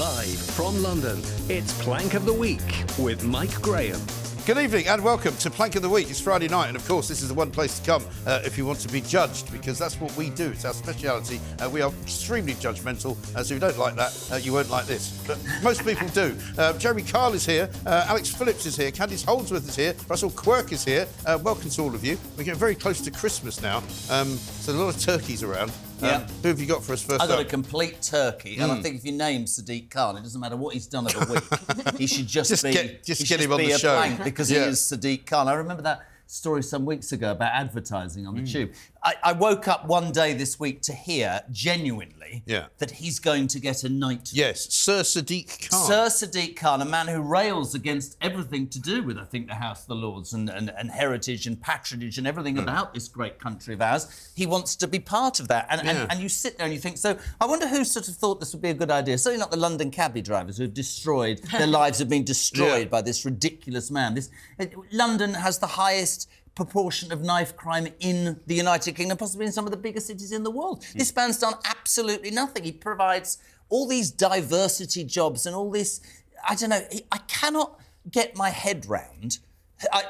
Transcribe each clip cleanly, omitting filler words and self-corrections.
Live from London, it's Plank of the Week with Mike Graham. Good evening and welcome to Plank of the Week. It's Friday night and of course this is the one place to come if you want to be judged, because that's what we do. It's our speciality. We are extremely judgmental, so if you don't like that, you won't like this. But most people do. Jeremy Kyle is here, Alex Phillips is here, Candice Holdsworth is here, Russell Quirk is here. Welcome to all of you. We're getting very close to Christmas now, so there's a lot of turkeys around. Who have you got for us first? I've got a complete turkey, and I think if you name Sadiq Khan, it doesn't matter what he's done over a week, he should just get him on the show. Plank because he is Sadiq Khan. I remember that story some weeks ago about advertising on the tube. I woke up one day this week to hear, genuinely, that he's going to get a knighthood. Yes, Sir Sadiq Khan. Sir Sadiq Khan, a man who rails against everything to do with, I think, the House of the Lords and heritage and patronage and everything about this great country of ours. He wants to be part of that. And you sit there and you think, so I wonder who sort of thought this would be a good idea. Certainly not the London cabbie drivers who have destroyed, their lives have been destroyed by this ridiculous man. London has the highest proportion of knife crime in the United Kingdom, possibly in some of the biggest cities in the world. This man's done absolutely nothing. He provides all these diversity jobs and all this, I don't know, I cannot get my head round.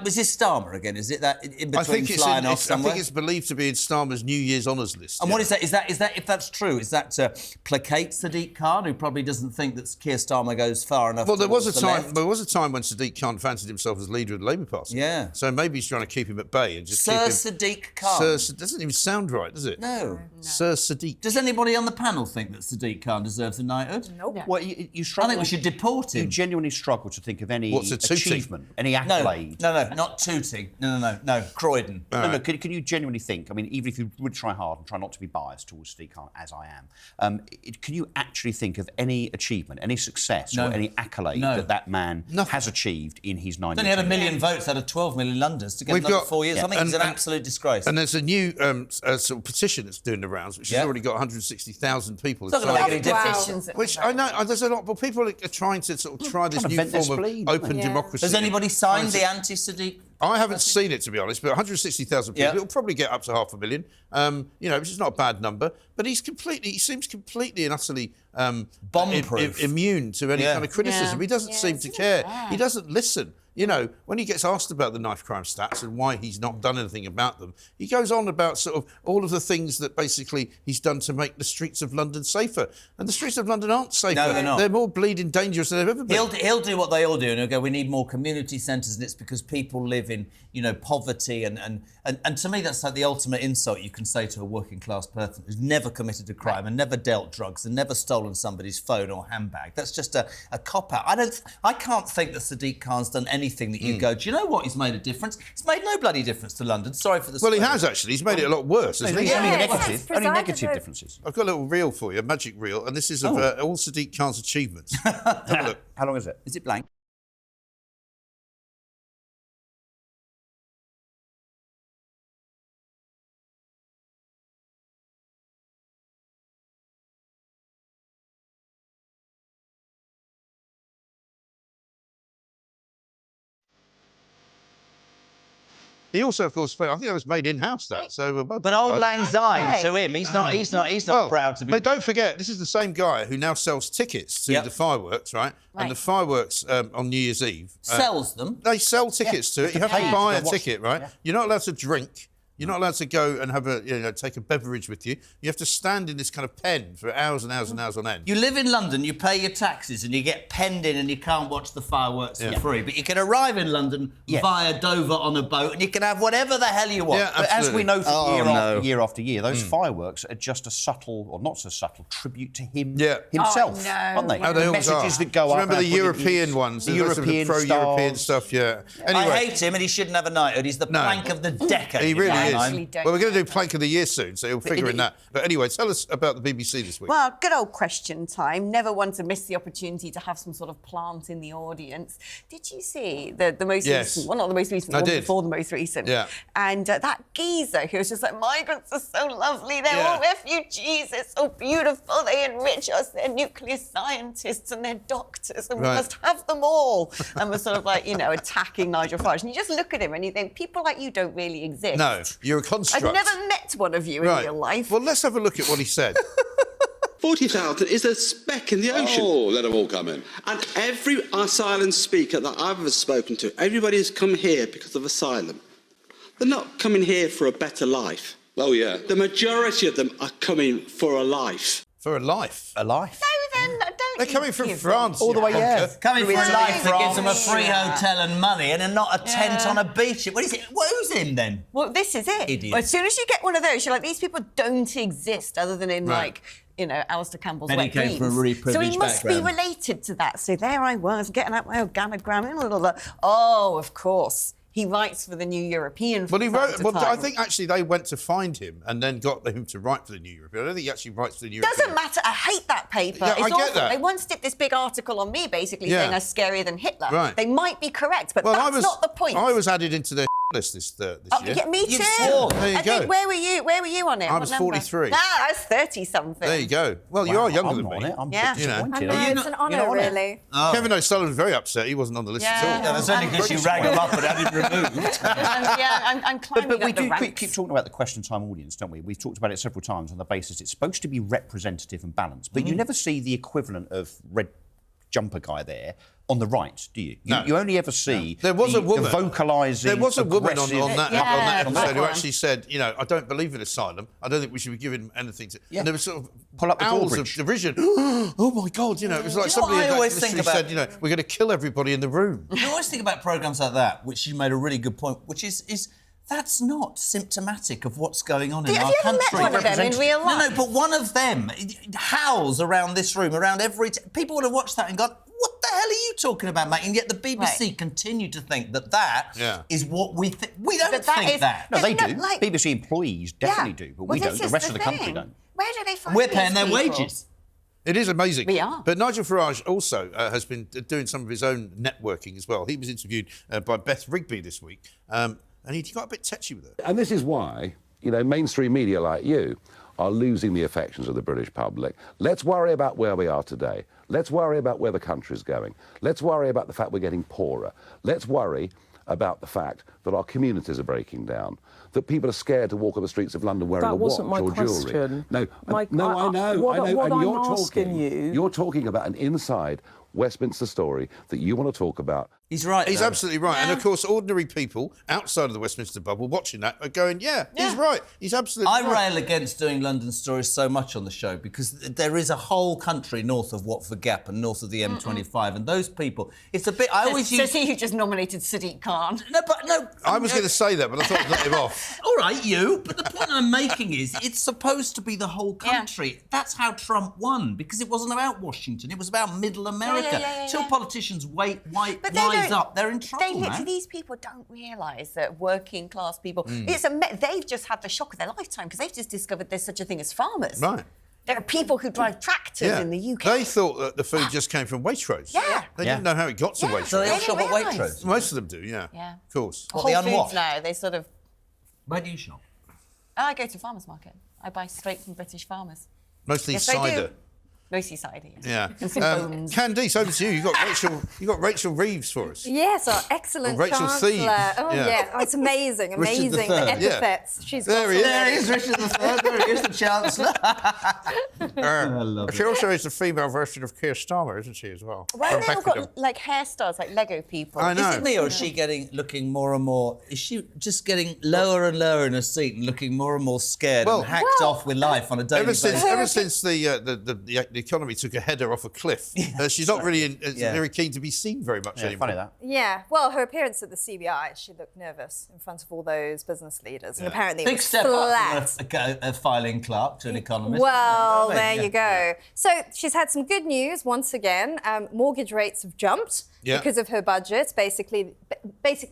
Was this Starmer again? Is it that in between flying off somewhere? I think it's believed to be in Starmer's New Year's honours list. And what is that? Is that if that's true, is that to placate Sadiq Khan, who probably doesn't think that Keir Starmer goes far enough? Well, there was a time when Sadiq Khan fancied himself as leader of the Labour Party. Yeah. So maybe he's trying to keep him at bay and just Sir keep him. Sadiq Khan. Sir, doesn't even sound right, does it? No. Sir Sadiq. Does anybody on the panel think that Sadiq Khan deserves a knighthood? Nope. No. Well, you struggle. I think we should deport him. You genuinely struggle to think of any What's a tooting? achievement, any accolade. No, not tooting. No, Croydon. No, can you genuinely think, I mean, even if you would try hard and try not to be biased towards Sadiq Khan, as I am, can you actually think of any achievement, any success or any accolade that man has achieved in his 9 years? He only had 1 million votes out of 12 million Londoners to get another 4 years. I think it's an absolute disgrace. And there's a new sort of petition that's doing the rounds, which has already got 160,000 people. It's not going to make any difference. Which I know, there's a lot, but people are trying to sort of try this new form of open democracy. Has anybody signed the anti-Sadiq? I haven't seen it, to be honest, but 160,000 people, it'll probably get up to 500,000, which is not a bad number. But he seems completely and utterly bomb-proof, immune to any kind of criticism. He doesn't seem to care. He doesn't listen. You know, when he gets asked about the knife crime stats and why he's not done anything about them, he goes on about sort of all of the things that basically he's done to make the streets of London safer. And the streets of London aren't safer. No, they're not. They're more bleeding dangerous than they've ever been. He'll do what they all do, and he'll go, we need more community centres, and it's because people live in, poverty. And to me, that's like the ultimate insult you can say to a working class person who's never committed a crime and never dealt drugs and never stolen somebody's phone or handbag. That's just a cop-out. I can't think that Sadiq Khan's done anything that you go, do you know what? He's made a difference. It's made no bloody difference to London. Sorry for the Well, he has actually. He's made it a lot worse, hasn't he? Only negative differences. I've got a little reel for you, a magic reel, and this is of all Sadiq Khan's achievements. Have a look. How long is it? Is it blank? He also, of course, I think that was made in-house, that. So, but Old Lang Syne to him, he's not proud to be. But don't forget, this is the same guy who now sells tickets to the fireworks, right? And the fireworks on New Year's Eve sells them. They sell tickets to it. You have to buy a ticket, right? You're not allowed to drink. You're not allowed to go and have take a beverage with you. You have to stand in this kind of pen for hours and hours and hours on end. You live in London, you pay your taxes, and you get penned in, and you can't watch the fireworks for free. But you can arrive in London via Dover on a boat, and you can have whatever the hell you want. Yeah, but as we know from year after year, those fireworks are just a subtle, or not so subtle, tribute to him himself, aren't they? Oh, they the messages that go up. Remember the European ones? The European pro-European stuff, Anyway. I hate him, and he shouldn't have a knighthood. He's the plank of the decade. He really is. Well, we're going to do Plank of the Year soon, so you'll figure in that. But anyway, tell us about the BBC this week. Well, good old question time. Never one to miss the opportunity to have some sort of plant in the audience. Did you see the most recent? Well, not the most recent, the one before the most recent. Yeah. And that geezer who was just like, migrants are so lovely. They're all refugees. They're so beautiful. They enrich us. They're nuclear scientists and they're doctors, and we must have them all. And we're sort of like, attacking Nigel Farage. And you just look at him and you think, people like you don't really exist. No, you're a construct. I've never met one of you in real life. Well, let's have a look at what he said. 40,000 is a speck in the ocean. Oh, let them all come in. And every asylum speaker that I've ever spoken to, everybody's come here because of asylum. They're not coming here for a better life. Oh, yeah. The majority of them are coming for a life. For a life? A life? No, then don't. They're coming from France. All the way, yeah. Coming for a life that gives them a free Yeah. hotel and money and not a tent on a beach. What is it? Who's in then? Well, this is it. Idiot. Well, as soon as you get one of those, you're like, these people don't exist other than in, like, you know, Alistair Campbell's Then he Wet came Dreams. from a really So he privileged must background. be related to that. So there I was, getting out my organogram and all that. Oh, of course. He writes for the New European. Well, he from time wrote. to Well, time. I think actually they went to find him and then got him to write for the New European. I don't think he actually writes for the New European. Doesn't matter. I hate that paper. Yeah, It's I get awful. that. They once did this big article on me, basically Yeah. saying I'm scarier than Hitler. Right. They might be correct, but Well, that's not the point. I was added into their list this year. Yeah, me too. You've sworn. There you I go. think, where were you on it? I What was number? 43. Nah, I was 30-something. There you go. Well, you are younger I'm than on me. it. I'm Yeah. disappointed. You know. I know, it's an honour, really. Kevin O'Sullivan's very upset. He wasn't on the list at all. Yeah, that's only because you rang him up and had him removed. I'm climbing But we up the do ranks. keep talking about the question time audience, don't we? We've talked about it several times on the basis it's supposed to be representative and balanced, but you never see the equivalent of red jumper guy there on the right, do you? No. You only ever see There was a woman. the vocalising. There was a woman aggressive- on that Yeah, episode that who one. actually said, you know, I don't believe in asylum. I don't think we should be giving anything to. Yeah. And there was sort of Pull up the owls of drawbridge. derision. Oh my God! You know, it was like Do you know what somebody I who always literally think about- said, you know, we're going to kill everybody in the room. You always think about programmes like that, which you made a really good point, which is that's not symptomatic of what's going on in Have our you ever country. met one of them in real life? No, but one of them howls around this room, around every... people would have watched that and gone, what the hell are you talking about, mate? And yet the BBC Right. continue to think that is what we think. We don't But that think is- that. No, they No, do. like- BBC employees definitely do, but we Well, don't. this The is rest of the country thing. don't. Where do they find We're these paying their people? wages. It is amazing. We are. But Nigel Farage also has been doing some of his own networking as well. He was interviewed by Beth Rigby this week, and he got a bit touchy with her. And this is why, you know, mainstream media like you are losing the affections of the British public. Let's worry about where we are today. Let's worry about where the country's going. Let's worry about the fact we're getting poorer. Let's worry about the fact that our communities are breaking down, that people are scared to walk on the streets of London wearing That a watch wasn't my or jewellery. question. No, My- no, I know. what and I'm you're asking talking. you- You're talking about an inside Westminster story that you want to talk about. He's right. He's though. absolutely right. And, of course, ordinary people outside of the Westminster bubble watching that are going, yeah, he's right. He's absolutely I right. rail against doing London stories so much on the show because there is a whole country north of Watford Gap and north of the M25, and those people, it's a bit. I always So use. see who just nominated Sadiq Khan. No. I was going to say that, but I thought I'd let him off. All right, you. But the point I'm making is, it's supposed to be the whole country. That's how Trump won because it wasn't about Washington. It was about Middle America. yeah. Till politicians wise But they wise don't- up, they're in trouble, man. These people don't realise that working class people. Mm. They've just had the shock of their lifetime because they've just discovered there's such a thing as farmers. Right. There are people who drive tractors in the UK. They thought that the food just came from Waitrose. Yeah. They didn't know how it got to Yeah. Waitrose. So they all They shop didn't at realise. Waitrose. Most of them do, yeah. Yeah. Of course. What, Whole the Foods unwashed? now, they sort of. Where do you shop? I go to farmers market. I buy straight from British farmers. Mostly Yes, I do. cider. Mostly cider. Yeah. And some bones. Candice, over to you. You got Rachel Reeves for us. Yes, our excellent Or Rachel Chancellor. Thieves. Oh, Yeah. yeah. Oh, it's amazing, amazing. III. The Yeah. epithets. She's There got he is. some- There he is, Richard III. There he is, the Chancellor. She also is the female version of Keir Starmer, isn't she, as well? Why have they all Rebecca. got like hairstyles like Lego people? I know. Is it me, or is she looking more and more? Is she just getting lower and lower in her seat and looking more and more scared Well- and hacked off with life on a daily basis? Ever since the economy took a header off a cliff, she's not really very keen to be seen very much anymore. Funny that. Yeah, well, her appearance at the CBI, she looked nervous in front of all those business leaders, and apparently it Big was step flat. up from a filing clerk to an economist. Well, You know what I mean? there you go. So she's had some good news once again. Mortgage rates have jumped because of her budget. Basically,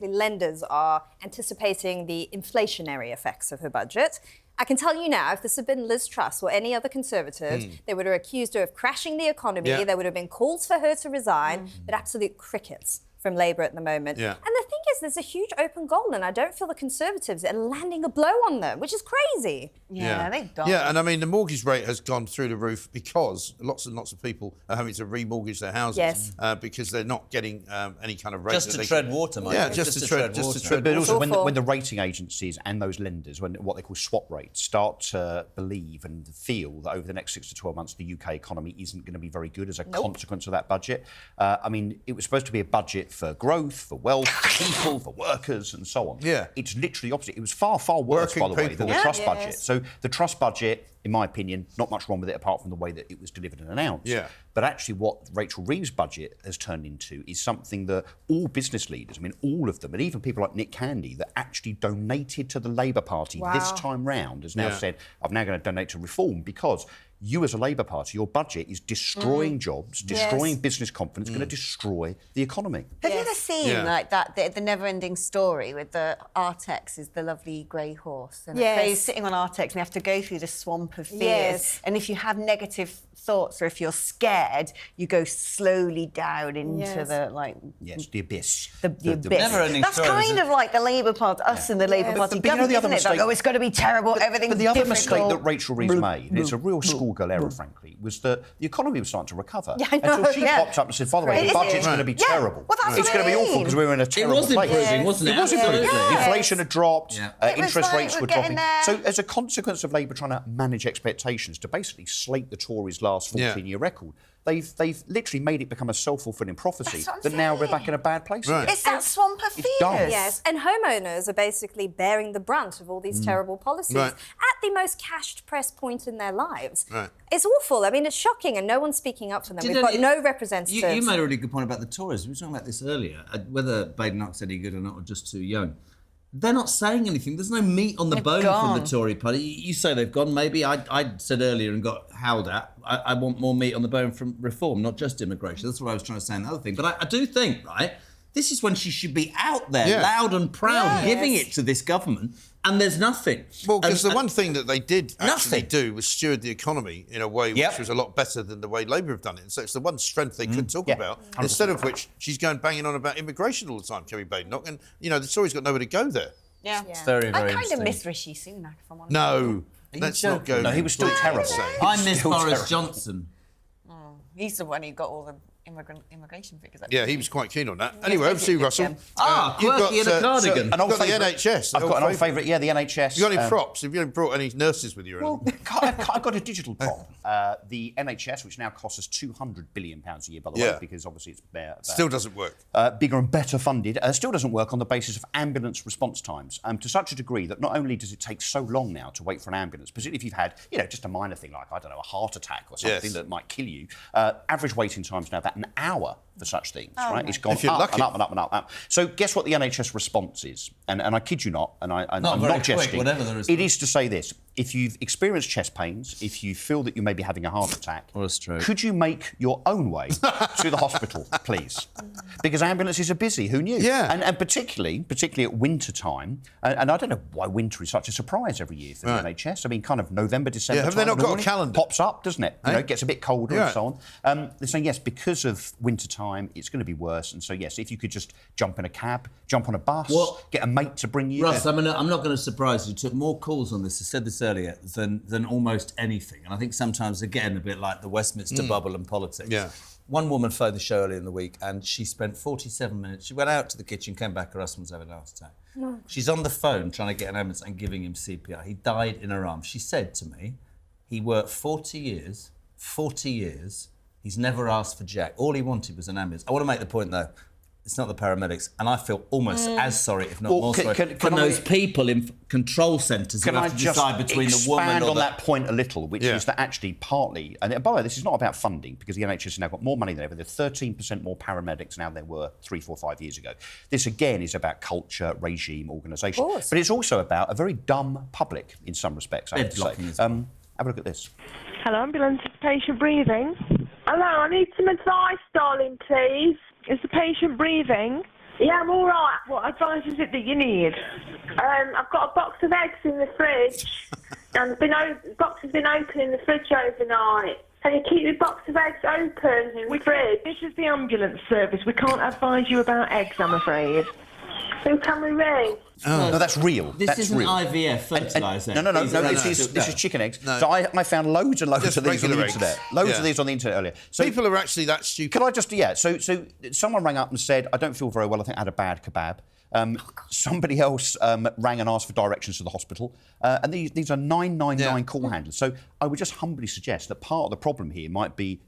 lenders are anticipating the inflationary effects of her budget. I can tell you now, if this had been Liz Truss or any other Conservative, they would have accused her of crashing the economy. Yeah. There would have been calls for her to resign, but absolute crickets. from Labour at the moment. Yeah. And the thing is, there's a huge open goal, and I don't feel the Conservatives are landing a blow on them, which is crazy. Yeah, they've done. Yeah, and I mean, the mortgage rate has gone through the roof because lots and lots of people are having to remortgage their houses because they're not getting any kind of rate. Just to tread water, Mike. Yeah, just to tread water. But also, when the rating agencies and those lenders, when what they call swap rates, start to believe and feel that over the next 6 to 12 months, the UK economy isn't going to be very good as a consequence of that budget. I mean, it was supposed to be a budget for growth, for wealth, for people, for workers, and so on. Yeah. It's literally opposite. It was far, far worse, by the way, than the Truss budget. So the Truss budget, in my opinion, not much wrong with it apart from the way that it was delivered and announced. Yeah. But actually what Rachel Reeves' budget has turned into is something that all business leaders, I mean, all of them, and even people like Nick Candy that actually donated to the Labour Party this time round, has now said, I'm now going to donate to Reform because you as a Labour Party, your budget is destroying jobs, destroying business confidence, going to destroy the economy. Have you ever seen like that, the never-ending story with the Artex is the lovely grey horse? And he's sitting on Artex and you have to go through the swamp of fears. Yes. And if you have negative thoughts or if you're scared, you go slowly down into the, like... Yes, the abyss. The abyss. Never-ending That's story, kind of like the Labour Party, us and the Labour Party But you know government, the other isn't it? Like, mistake- it's going to be terrible, everything's But the other difficult. mistake that Rachel Reeves made, and it's a real schoolgirl error, frankly, was that the economy was starting to recover. Yeah, I know, until she popped up and said, by the way, the budget's going to be terrible. Well, that's it's what going to I be awful mean. because we're in a terrible It was place. improving, wasn't it? It was improving. Absolutely. Inflation had dropped, It was interest like rates we're were getting dropping. there. So as a consequence of Labour trying to manage expectations to basically slate the Tories' last 14-year record, they've literally made it become a self-fulfilling prophecy that now we're back in a bad place again. It's that swamp of fears. dumb. Yes, and homeowners are basically bearing the brunt of all these terrible policies at the most cashed press point in their lives. Right. It's awful. I mean, it's shocking, and no one's speaking up for them. We've got no representatives. You made a really good point about the Tories. We were talking about this earlier, whether Badenoch's any good or not, or just too young. They're not saying anything. There's no meat on the bone from the Tory party. You say they've gone. Maybe I said earlier and got howled at. I want more meat on the bone from Reform, not just immigration. That's what I was trying to say. Another thing, but I do think, right, this is when she should be out there, loud and proud, giving it to this government, and there's nothing. Well, because the one thing that they did actually do was steward the economy in a way which was a lot better than the way Labour have done it. And so it's the one strength they could talk about. Instead of which, she's going banging on about immigration all the time, Kerry Badenoch, and, you know, the Tories got nowhere to go there. Yeah. It's very, very I kind of interesting. miss Rishi Sunak, if I'm honest. No, let's not go. No, he was still terrible. I miss Boris Johnson. He's the one who got all the immigration figures. Yeah, he was quite keen on that. Anyway, over to you, Russell. Quirky in a cardigan. You've got the NHS. I've got an old favourite, the NHS. You got any props? Have you brought any nurses with you? Well, I've got a digital prop. The NHS, which now costs us £200 billion a year, by the way, because obviously it's still doesn't work. Bigger and better funded, still doesn't work on the basis of ambulance response times, to such a degree that not only does it take so long now to wait for an ambulance, particularly if you've had, just a minor thing like, I don't know, a heart attack or something that might kill you, average waiting times now about an hour for such things, right? It's gone up and up and up and up. So guess what the NHS response is? And I kid you not, and I'm not jesting. Whatever the response. It is to say this: if you've experienced chest pains, if you feel that you may be having a heart attack, or a stroke, could you make your own way to the hospital, please? Because ambulances are busy. Who knew? Yeah. And particularly at winter time, and I don't know why winter is such a surprise every year for the NHS. I mean, kind of November, December. Yeah, have they not got a calendar? Pops up, doesn't it? You know, it gets a bit colder and so on. They're saying yes, because of winter time, it's going to be worse. And so yes, if you could just jump in a cab, jump on a bus, get a mate to bring you. Russ, I'm not going to surprise you. You took more calls on this, I said this earlier, than almost anything. And I think sometimes, again, a bit like the Westminster bubble and politics. Yeah. One woman phoned the show earlier in the week and she spent 47 minutes. She went out to the kitchen, came back, her husband was having a heart attack. No. She's on the phone trying to get an ambulance and giving him CPR. He died in her arms. She said to me, he worked 40 years, he's never asked for jack. All he wanted was an ambulance. I want to make the point, though, it's not the paramedics, and I feel almost as sorry, if not more sorry, for those people in control centres who have to decide between the woman or expand on that point a little, which is that actually partly, and by the way, this is not about funding, because the NHS has now got more money than ever. There are 13% more paramedics now than there were 3, 4, 5 years ago. This, again, is about culture, regime, organisation. But it's also about a very dumb public, in some respects, I have to say. Have a look at this. Hello, ambulance. Is the patient breathing? Hello, I need some advice, darling, please. Is the patient breathing? Yeah, I'm all right. What advice is it that you need? I've got a box of eggs in the fridge, and the box has been open in the fridge overnight. And you keep the box of eggs open in the fridge. This is the ambulance service. We can't advise you about eggs, I'm afraid. Who can we ring? Oh. No, that's real. This isn't IVF fertiliser. No. This is chicken eggs. No. So I found loads and loads Just of these on the eggs. internet. Loads of these on the internet earlier. So people are actually that stupid. Can I just, So someone rang up and said, I don't feel very well. I think I had a bad kebab. Somebody else rang and asked for directions to the hospital. And these are 999 call handlers. So I would just humbly suggest that part of the problem here might be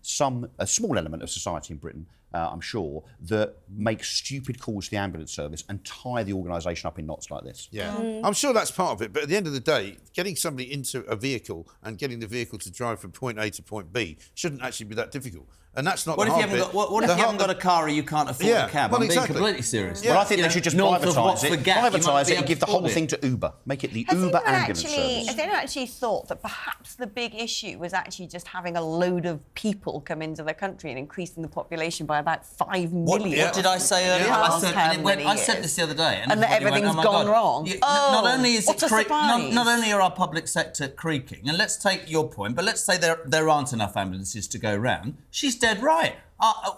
a small element of society in Britain, I'm sure, that make stupid calls to the ambulance service and tie the organisation up in knots like this. Yeah, I'm sure that's part of it. But at the end of the day, getting somebody into a vehicle and getting the vehicle to drive from point A to point B shouldn't actually be that difficult. And that's not what the if you hard haven't bit. got, what if you haven't got a car or you can't afford a cab? Well, I'm being completely serious. Yeah. Well, I think they should just privatise it and give the whole thing to Uber. Make it the Uber ambulance service. Has anyone actually thought that perhaps the big issue was actually just having a load of people come into the country and increasing the population by about 5 million? What did I say earlier? I said this the other day. And that everything's gone wrong. Not only is it not only are our public sector creaking, and let's take your point, but let's say there aren't enough ambulances to go round. She's dead right.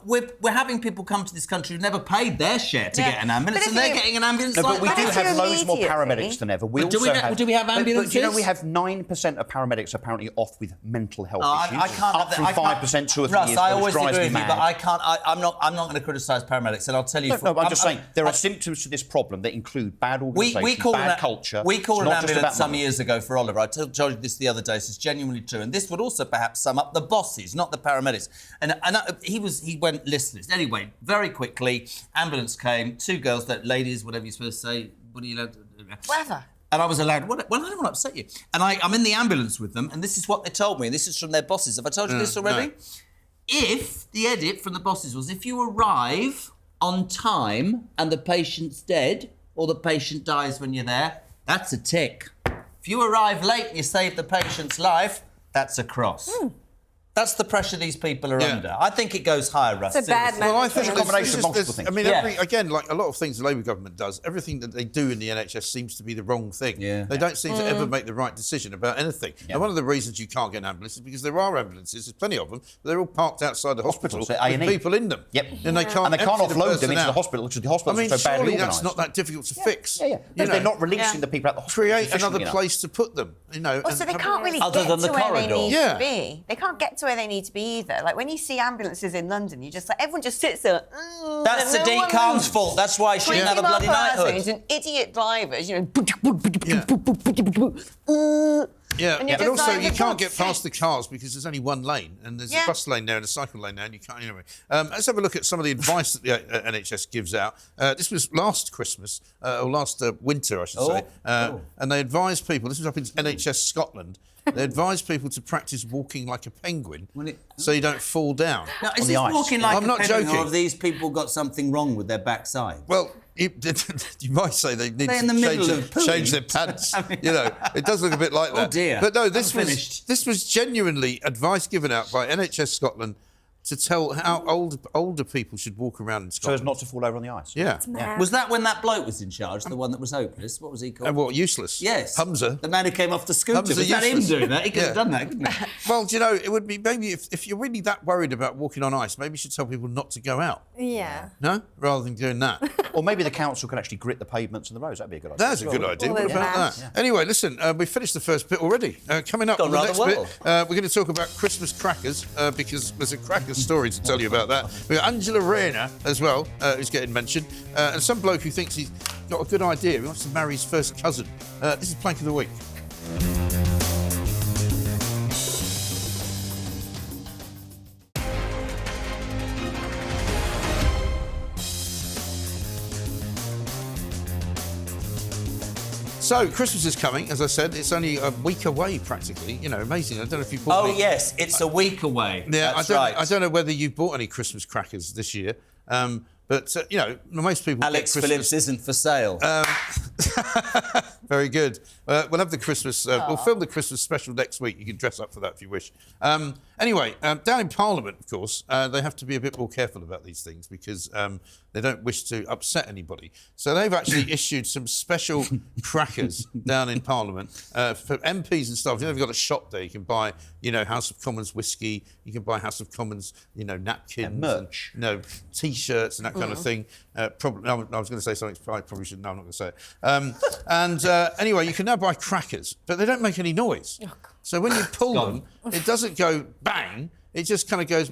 We're having people come to this country who've never paid their share to get an ambulance, and they're getting an ambulance. No, but we do have loads more paramedics than ever. Do we have ambulances? But do you know we have 9% of paramedics apparently off with mental health issues? I can't up from 5% 2 or 3 Russ, years I ago, always which drives agree me with you, mad. but I can't. I'm not going to criticise paramedics, and I'll tell you. I'm just saying there are symptoms to this problem that include bad organisation, bad culture. We called an ambulance some years ago for Oliver. I told you this the other day. So it's genuinely true, and this would also perhaps sum up the bosses, not the paramedics. And he went listless. Anyway, very quickly, ambulance came. 2 girls, ladies, whatever you're supposed to say. What are you allowed to do? Whatever. And I was allowed, well, I don't want to upset you. And I'm in the ambulance with them, and this is what they told me, and this is from their bosses. Have I told you this already? No. If the edit from the bosses was, if you arrive on time and the patient's dead, or the patient dies when you're there, that's a tick. If you arrive late and you save the patient's life, that's a cross. That's the pressure these people are under. I think it goes higher, Russ. It's a bad Well, I think it's a combination of multiple things. I mean, again, like a lot of things the Labour government does, everything that they do in the NHS seems to be the wrong thing. Yeah. They don't seem to ever make the right decision about anything. And one of the reasons you can't get an ambulance is because there are ambulances, there's plenty of them, but they're all parked outside the hospital with people in them. Yep. And they can't offload them into the hospital, which the hospital is so badly surely organised. that's not that difficult to fix. They're not releasing the people out the hospital. Create another place to put them, you know. Also, they can't really other get than to the where corridor. they need to be. They can't get to where they need to be either. Like when you see ambulances in London, you just everyone just sits there. That's Sadiq Khan's fault. That's why she didn't have a bloody knighthood. It's an idiot drivers, you know. But also you can't get past the cars because there's only one lane, and there's a bus lane there and a cycle lane there, and you can't. Anyway, let's have a look at some of the advice that the NHS gives out. This was last Christmas or last winter, I should say, and they advised people. This was up in NHS Scotland. They advise people to practice walking like a penguin so you don't fall down. Now, is this walking like I'm a not penguin, joking. or have these people got something wrong with their backside? Well, you might say they need to change their pants. You know, it does look a bit like that. Oh dear. But no, this was genuinely advice given out by NHS Scotland to tell how older people should walk around in Scotland. So as not to fall over on the ice. Yeah. Was that when that bloke was in charge, the one that was hopeless? What was he called? What, useless? Yes. Hamza. The man who came off the scooter. Hamza Was that him useless. doing that? He could have done that, couldn't he? Well, do you know, it would be maybe if you're really that worried about walking on ice, maybe you should tell people not to go out. Yeah. No? Rather than doing that. Or maybe the council could actually grit the pavements and the roads. That'd be a good idea. That's a good idea. What about that? Yeah. Anyway, listen, we've finished the first bit already. Coming up on the next bit, we're going to talk about Christmas crackers because there's a cracker story to tell you about that. We've got Angela Rayner as well, who's getting mentioned, and some bloke who thinks he's got a good idea. He wants to marry his first cousin. This is Plank of the Week. So, Christmas is coming, as I said. It's only a week away, practically. You know, amazing. I don't know if you bought any... yes, it's a week away. Yeah, That's right. I don't know whether you've bought any Christmas crackers this year, but, you know, most people Alex get Christmas... Phillips isn't for sale. Very good. We'll have the Christmas... we'll film the Christmas special next week. You can dress up for that if you wish. Anyway, down in Parliament, of course, they have to be a bit more careful about these things because they don't wish to upset anybody. So they've actually issued some special crackers down in Parliament for MPs and stuff. You know, they've got a shop there. You can buy, House of Commons whiskey. You can buy House of Commons, napkins. And merch. T-shirts and that kind of thing. Probably, no, I was going to say something I probably shouldn't. No, I'm not going to say it. Anyway, you can now buy crackers, but they don't make any noise. So when you pull them, it doesn't go bang. It just kind of goes,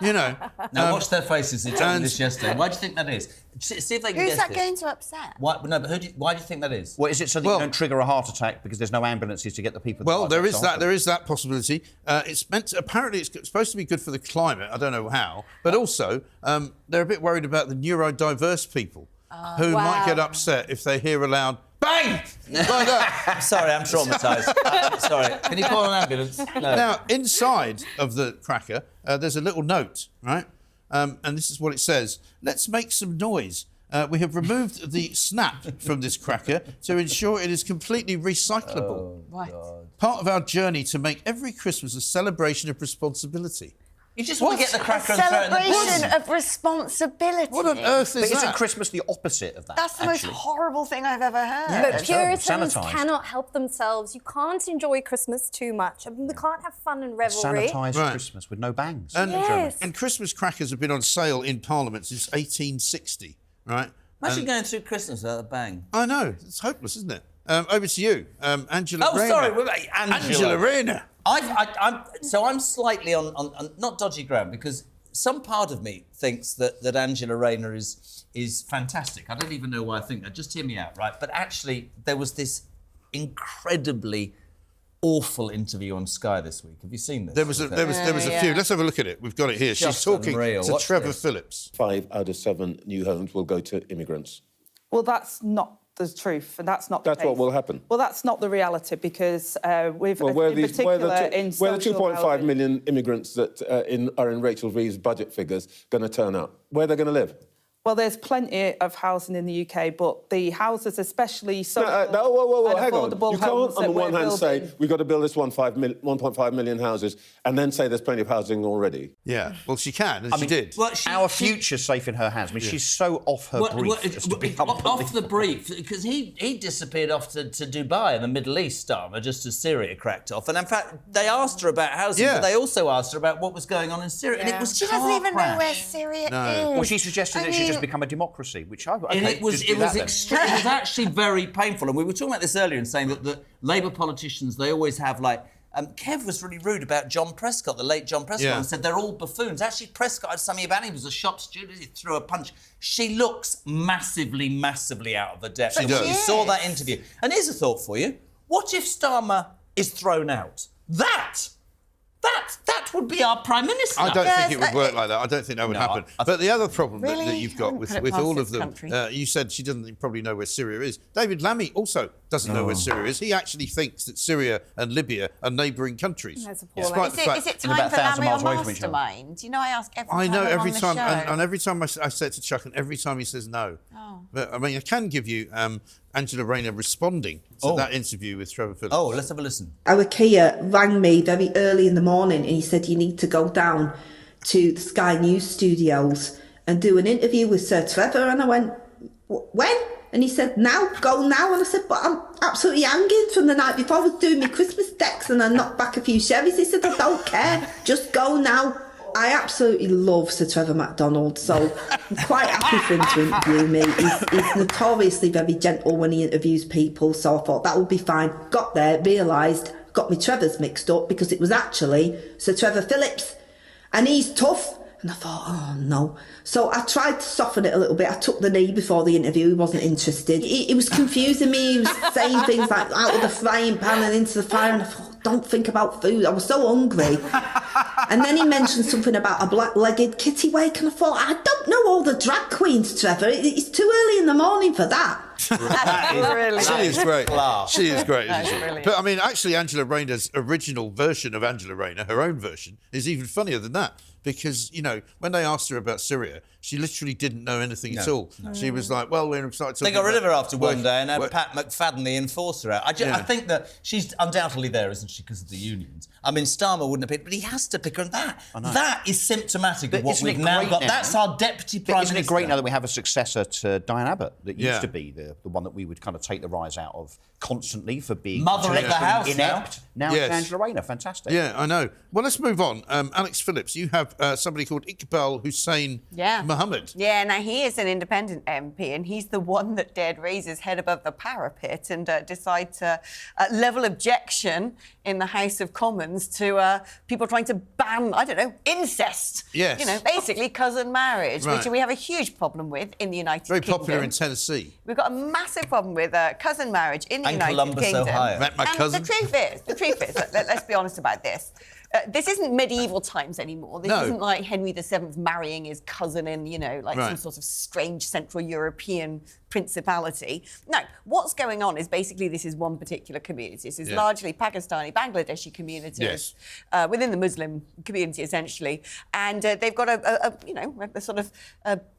Now watch their faces. They told me this yesterday. Why do you think that is? See if they can Who's guess that this. going to upset? Why, no, but why do you think that is? Well, is it so that you don't trigger a heart attack because there's no ambulances to get the people? Well, there is that. There is that possibility. It's meant to, apparently it's supposed to be good for the climate. I don't know how, but also they're a bit worried about the neurodiverse people who might get upset if they hear a loud bang like that. I'm sorry, I'm traumatised. Sorry. Can you call an ambulance? No. Now, inside of the cracker, there's a little note, right? And this is what it says. Let's make some noise. We have removed the snap from this cracker to ensure it is completely recyclable. Part of our journey to make every Christmas a celebration of responsibility. You just want to get the cracker and throw it in the celebration of responsibility. What on earth is but that? Isn't Christmas the opposite of that? That's the most horrible thing I've ever heard. Yeah, But Puritans sanitised. cannot help themselves. You can't enjoy Christmas too much. I mean, we can't have fun and revelry. Sanitised Christmas with no bangs. And Christmas crackers have been on sale in Parliament since 1860, right? Imagine going through Christmas without a bang. I know. It's hopeless, isn't it? Over to you, Angela Rayner. Sorry, Angela Rayner. I'm slightly on not dodgy ground because some part of me thinks that Angela Rayner is fantastic. I don't even know why I think that. Just hear me out, right? But actually, there was this incredibly awful interview on Sky this week. Have you seen this? There was a few. Let's have a look at it. We've got it here. She's talking to Trevor Phillips. 5 out of 7 new homes will go to immigrants. Well, that's not the truth, and that's not the That's case. what will happen. Well, that's not the reality because we've, where in the particular, in where the social 2.5 housing- million immigrants that are in Rachel Reeves' budget figures going to turn up? Where are they going to live? Well, there's plenty of housing in the UK, but the houses, especially social whoa, and hang on. affordable You can't, homes on that the one we're hand, building. say we've got to build this 1.5 million houses and then say there's plenty of housing already. Yeah, well, she can, and she did. Well, our future's safe in her hands. I mean, she's so off her brief. Off the brief, because he disappeared off to Dubai in the Middle East, Starmer, just as Syria cracked off. And in fact, they asked her about housing, but they also asked her about what was going on in Syria. And it was She doesn't even know where Syria is. Well, she suggested that she just become a democracy, which it was actually very painful. And we were talking about this earlier and saying that Labour politicians, they always have Kev was really rude about John Prescott, the late John Prescott, and said they're all buffoons. Actually, Prescott had something about him. He was a shop steward. He threw a punch. She looks massively, massively out of her depth. She does. You saw that interview. And here's a thought for you. What if Starmer is thrown out? That would be our Prime Minister. I don't think it would work like that. I don't think that would happen. But the other problem Really? that you've got with all of them, you said she doesn't probably know where Syria is. David Lammy also doesn't know where Syria is. He actually thinks that Syria and Libya are neighbouring countries. Is it time for Lammy or Mastermind? You know, I ask every time I know I'm every on the time, show. and every time I say it to Chuck, and every time he says no. But I mean, I can give you Angela Rayner responding to that interview with Trevor Phillips. Oh, let's have a listen. Our Kia rang me very early in the morning and he said, you need to go down to the Sky News studios and do an interview with Sir Trevor. And I went, when? And he said, now, go now. And I said, but I'm absolutely hanging from the night before. I was doing my Christmas decks and I knocked back a few sherries. He said, I don't care, just go now. I absolutely love Sir Trevor MacDonald, so I'm quite happy for him to interview me. He's notoriously very gentle when he interviews people, so I thought that would be fine. Got there, realised, got my Trevors mixed up because it was actually Sir Trevor Phillips, and he's tough. And I thought, oh no. So I tried to soften it a little bit. I took the knee before the interview. He wasn't interested. He was confusing me. He was saying things like out of the frying pan and into the fire. And I thought, don't think about food. I was so hungry. And then he mentioned something about a black-legged kitty wake. And I thought, I don't know all the drag queens, Trevor. It's too early in the morning for that. She is great. She is great, isn't she? Brilliant. But I mean, actually, Angela Rayner's original version of Angela Rayner, her own version, is even funnier than that. Because, you know, when they asked her about Syria, she literally didn't know anything at all. No. She was like, well, we're excited. They got rid of her after one day and had Pat McFadden, the enforcer, out. I think that she's undoubtedly there, isn't she, because of the unions. I mean, Starmer wouldn't have picked, but he has to pick her. That is symptomatic of what we've now got. That's our deputy prime minister. Isn't it great now that we have a successor to Diane Abbott that used to be the one that we would kind of take the rise out of constantly for being mother of the house inept. Now it's Angela Rayner. Fantastic. Yeah, I know. Well, let's move on. Alex Phillips, you have somebody called Iqbal Mohamed. Yeah, now he is an independent MP and he's the one that dared raise his head above the parapet and decide to level objection in the House of Commons to people trying to ban, I don't know, incest. Yes. You know, basically cousin marriage, which we have a huge problem with in the United Kingdom. Very popular in Tennessee. We've got a massive problem with cousin marriage in the United Columbus, Kingdom. Ohio. Met my cousin. The truth is, let's be honest about this. This isn't medieval times anymore. This isn't like Henry VII marrying his cousin in, you know, like some sort of strange Central European principality. No, what's going on is basically this is one particular community. This is largely Pakistani, Bangladeshi communities within the Muslim community, essentially. And they've got a sort of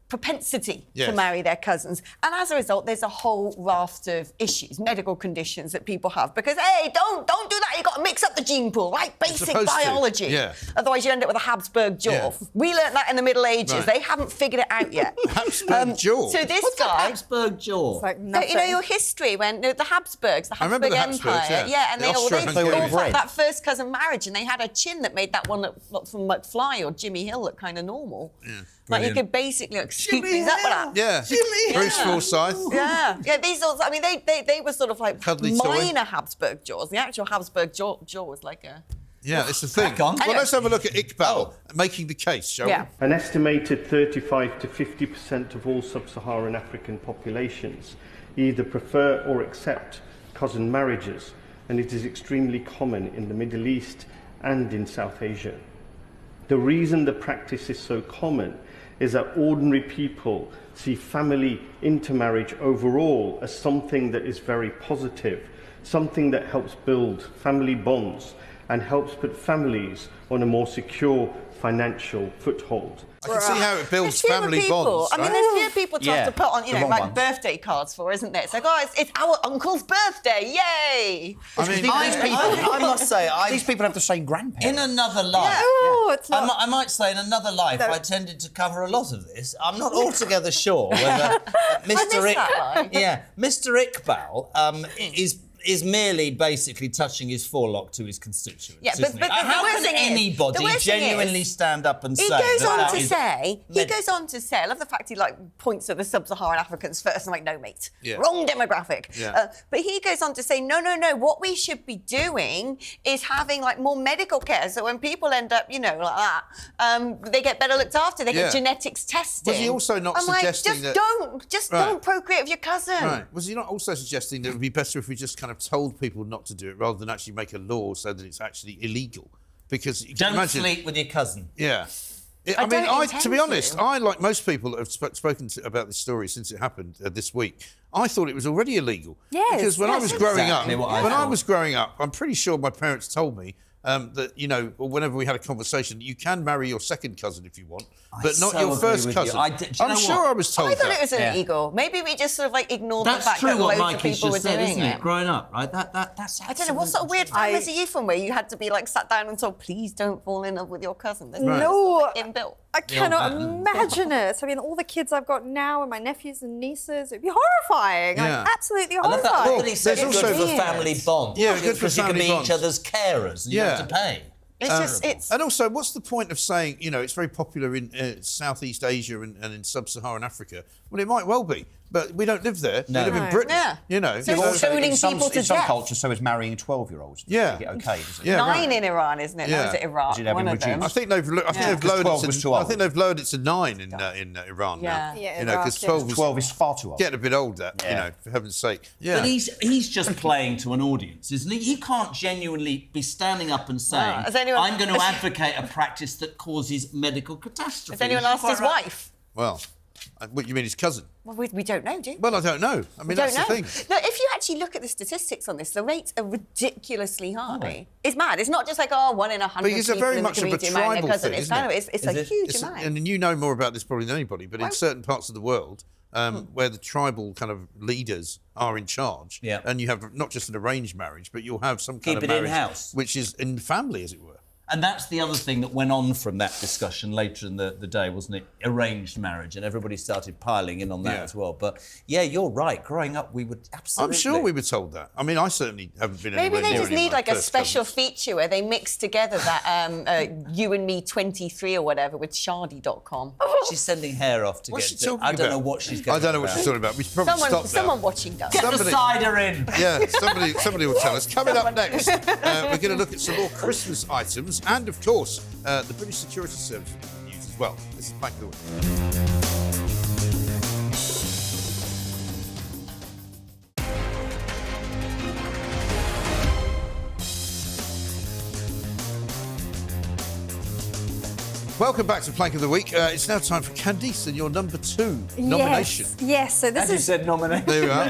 propensity to marry their cousins. And as a result, there's a whole raft of issues, medical conditions that people have. Because, hey, don't do that. You've got to mix up the gene pool, right? Basic biology. Yeah. Otherwise, you end up with a Habsburg jaw. Yeah. We learnt that in the Middle Ages. Right. They haven't figured it out yet. Habsburg jaw? So this What's guy... a Habsburg jaw? It's like nothing. You know your history when the Habsburgs, the Habsburg Empire. Yeah, and they all had that first cousin marriage and they had a chin that made that one look from McFly or Jimmy Hill look kind of normal. Yeah. Like you could basically scoop things up with that. Yeah. Bruce Forsyth. Yeah. These all, I mean, they were sort of like Cuddly minor Habsburg jaws. The actual Habsburg jaw was like a... Yeah, it's the thing. Well, let's have a look at Iqbal making the case, shall we? An estimated 35 to 50% of all sub-Saharan African populations either prefer or accept cousin marriages, and it is extremely common in the Middle East and in South Asia. The reason the practice is so common is that ordinary people see family intermarriage overall as something that is very positive, something that helps build family bonds and helps put families on a more secure financial foothold. I can see how it builds family bonds. I mean, there's fewer people to have to put on, you know, like birthday cards for, isn't there? So, guys, it's our uncle's birthday, yay! I mean, I must say, these people have the same grandparents. In another life, it's not... I might say in another life, I tended to cover a lot of this. I'm not altogether sure whether Mr. Iqbal is merely basically touching his forelock to his constituents. Yeah, but how can anybody genuinely stand up and say He goes on to say, I love the fact he points at the sub-Saharan Africans first. I'm like, no, mate, wrong demographic. Yeah. But he goes on to say, no, what we should be doing is having more medical care. So when people end up, like that, they get better looked after. They get genetics testing. Was he also not suggesting that... don't procreate with your cousin. Right. Was he not also suggesting that it would be better if we just kind of told people not to do it rather than actually make a law so that it's actually illegal? Because you can imagine... sleep with your cousin. Yeah. To be honest, I, like most people that have spoken about this story since it happened this week, I thought it was already illegal. Yes. Because when I was growing up, I'm pretty sure my parents told me that, whenever we had a conversation, you can marry your second cousin if you want, but not your first cousin. I'm sure I was told that. I thought it was illegal. Maybe we just sort of ignored the fact that loads of people were doing it. Growing up, right? That's I don't know, what sort of weird families are you from where you had to be sat down and told, please don't fall in love with your cousin? No. Inbuilt. I cannot imagine it. I mean, all the kids I've got now and my nephews and nieces, it'd be horrifying. Absolutely horrifying. I love that. He said it's good for family bond. Yeah, good for family you can be each other's carers and you have to pay. And also, what's the point of saying, it's very popular in Southeast Asia and in Sub-Saharan Africa? Well, it might well be, but we don't live there. No. We live in Britain. Yeah. So it's stoning people to death. In some cultures, so is marrying 12-year-olds. Yeah. Okay. Yeah, 9 in Iran, isn't it? Yeah. Or is it Iraq? One of them. I think they've lowered it to 9 in Iran now. Yeah. Because 12 is far too old. Getting a bit old, for heaven's sake. Yeah. But he's just playing to an audience, isn't he? He can't genuinely be standing up and saying, I'm going to advocate a practice that causes medical catastrophe. Has anyone asked his wife? Well... What, you mean his cousin? Well, we don't know, do you? Well, I don't know. I mean, that's the thing. No, if you actually look at the statistics on this, the rates are ridiculously high. It's mad. It's not just like, 1 in 100 But it's people very in the much of a community marry their tribal cousin. thing, It's isn't kind it? of, it's a huge amount. And you know more about this probably than anybody, but in certain parts of the world, where the tribal kind of leaders are in charge, and you have not just an arranged marriage, but you'll have some kind of marriage in-house, which is in the family, as it were. And that's the other thing that went on from that discussion later in the day, wasn't it? Arranged marriage, and everybody started piling in on that as well. But yeah, you're right. Growing up, we would absolutely. I'm sure we were told that. I mean, I certainly haven't been anywhere Maybe they near just any of need my like a first special cousins. feature where they mix together that You and Me 23 or whatever with Shardy.com. She's sending hair off to What's get. she talking I don't about? know what she's going. I don't know what she's talking about. We should probably stop now. Someone watching does. Get the cider in. Yeah, somebody will tell us. Coming up next, we're going to look at some more Christmas items and, of course, the British Security Service news as well. This is Plank of the Week. Welcome back to Plank of the Week. It's now time for Candice and your number 2 nomination. Yes, so this As you said, nomination. There we are.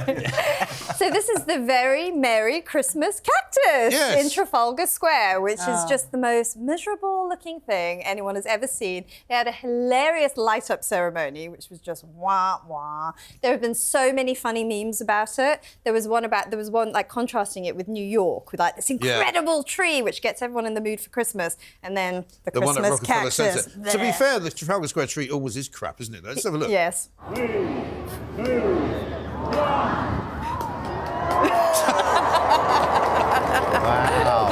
So this is the Very Merry Christmas Cactus in Trafalgar Square, which is just the most miserable-looking thing anyone has ever seen. They had a hilarious light-up ceremony, which was just wah-wah. There have been so many funny memes about it. There was one like contrasting it with New York, with like this incredible tree, which gets everyone in the mood for Christmas, and then the one at Christmas Rockefeller cactus. Centre. To be fair, the Trafalgar Square tree always is crap, isn't it? Let's have a look. Yes. 3, 2, 1. Wow.